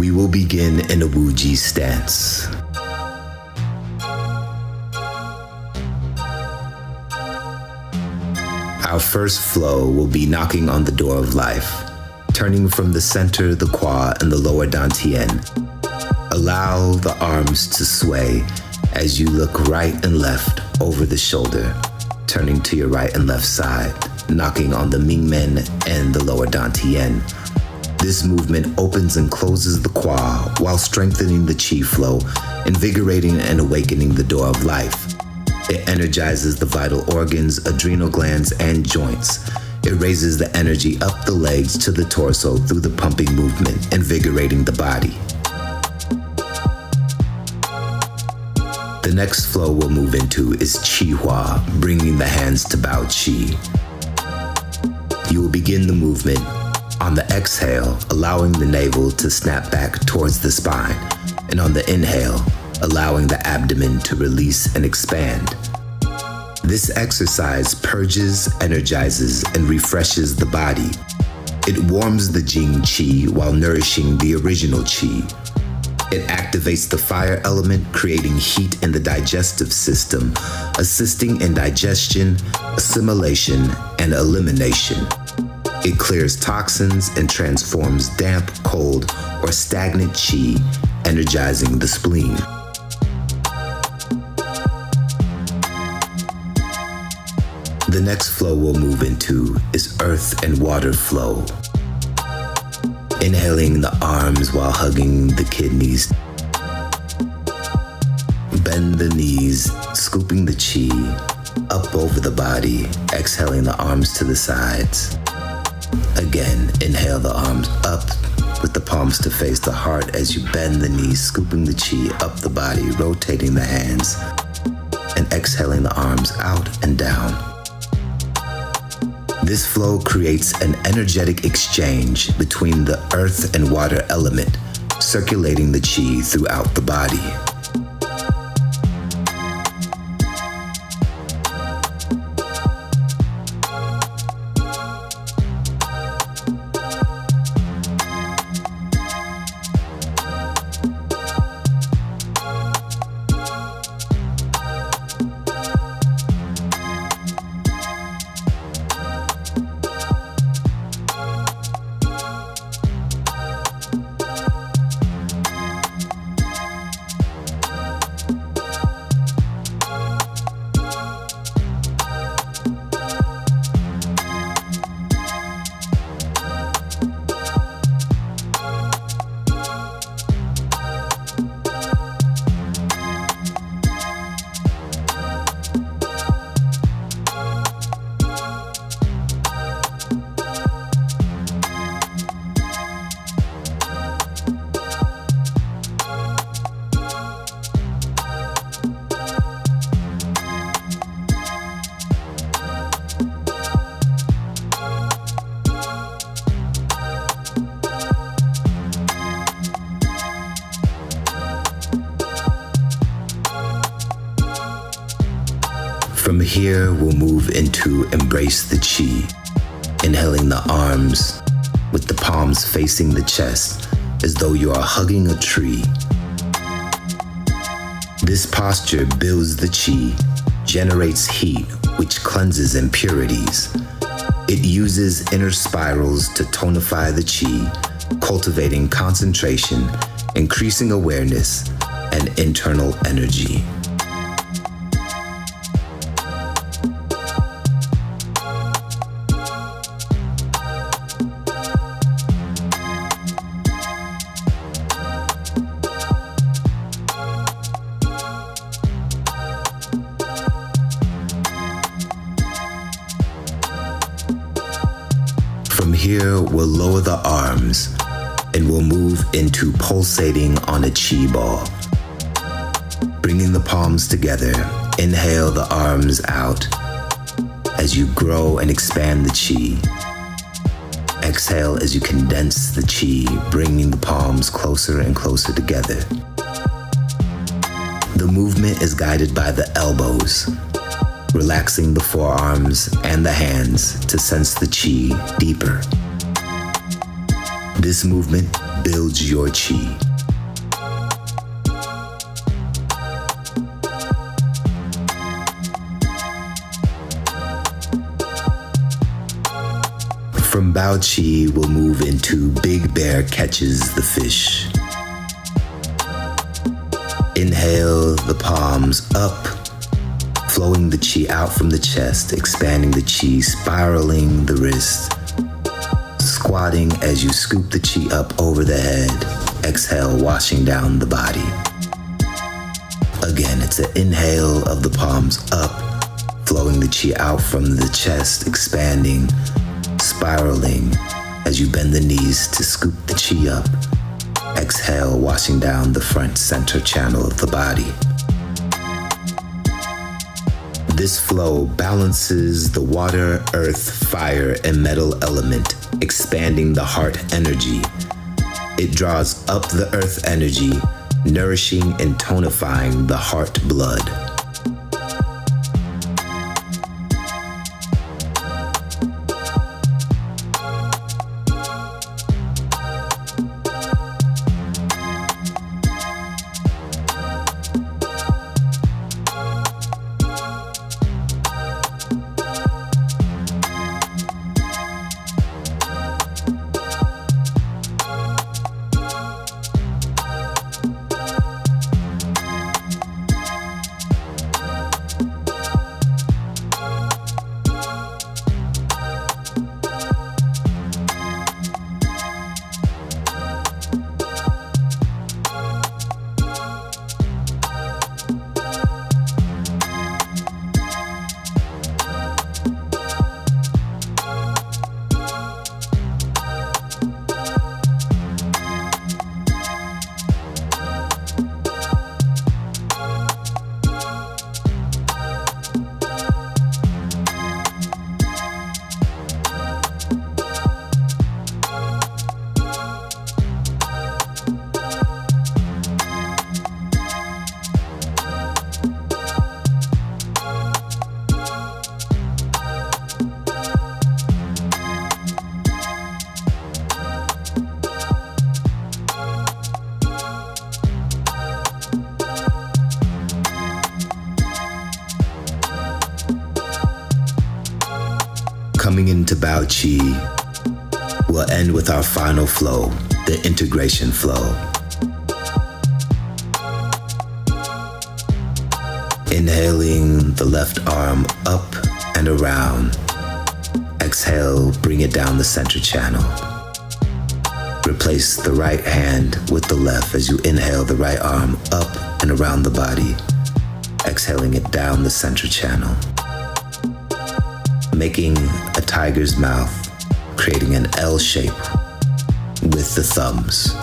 We will begin in a Wuji stance. Our first flow will be knocking on the door of life, turning from the center, the Kwa, and the lower Dantian. Allow the arms to sway as you look right and left over the shoulder, turning to your right and left side, knocking on the Mingmen and the lower Dantian. This movement opens and closes the Kwa while strengthening the Qi flow, invigorating and awakening the door of life. It energizes the vital organs, adrenal glands, and joints. It raises the energy up the legs to the torso through the pumping movement, invigorating the body. The next flow we'll move into is Qi Hua, bringing the hands to Bao Qi. You will begin the movement on the exhale, allowing the navel to snap back towards the spine, and on the inhale, allowing the abdomen to release and expand. This exercise purges, energizes, and refreshes the body. It warms the Jing Qi while nourishing the original Qi. It activates the fire element, creating heat in the digestive system, assisting in digestion, assimilation, and elimination. It clears toxins and transforms damp, cold, or stagnant Qi, energizing the spleen. The next flow we'll move into is earth and water flow. Inhaling the arms while hugging the kidneys. Bend the knees, scooping the Qi up over the body, exhaling the arms to the sides. Again, inhale the arms up with the palms to face the heart as you bend the knees, scooping the Qi up the body, rotating the hands, and exhaling the arms out and down. This flow creates an energetic exchange between the earth and water element, circulating the Qi throughout the body. From here, we'll move into embrace the Qi, inhaling the arms with the palms facing the chest as though you are hugging a tree. This posture builds the Qi, generates heat, which cleanses impurities. It uses inner spirals to tonify the Qi, cultivating concentration, increasing awareness, and internal energy. From here, we'll lower the arms and we'll move into pulsating on a Qi ball. Bringing the palms together, inhale the arms out as you grow and expand the Qi. Exhale as you condense the Qi, bringing the palms closer and closer together. The movement is guided by the elbows, relaxing the forearms and the hands to sense the Qi deeper. This movement builds your qi. From Bao Qi, we'll move into Big Bear Catches the Fish. Inhale the palms up, flowing the qi out from the chest, expanding the qi, spiraling the wrist. Squatting as you scoop the qi up over the head. Exhale, washing down the body. Again, it's an inhale of the palms up, flowing the qi out from the chest, expanding, spiraling as you bend the knees to scoop the qi up. Exhale, washing down the front center channel of the body. This flow balances the water, earth, fire, and metal element, expanding the heart energy. It draws up the earth energy, nourishing and tonifying the heart blood. Coming into Bao Qi, we'll end with our final flow, the integration flow. Inhaling the left arm up and around. Exhale, bring it down the center channel. Replace the right hand with the left as you inhale the right arm up and around the body, exhaling it down the center channel. Making a tiger's mouth, creating an L shape with the thumbs.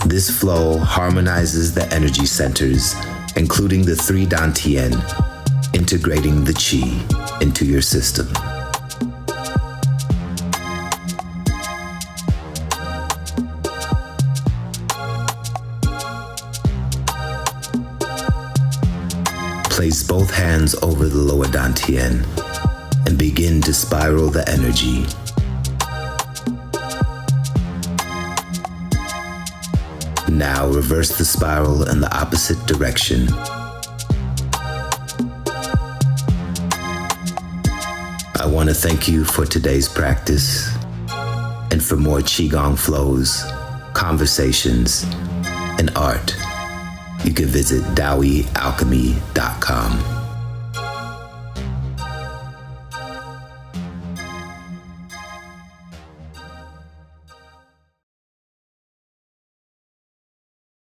This flow harmonizes the energy centers, including the 3 Dantian, integrating the qi into your system. Place both hands over the lower Dantian and begin to spiral the energy. Now reverse the spiral in the opposite direction. I want to thank you for today's practice, and for more Qigong flows, conversations, and art, you can visit DaoiAlchemy.com.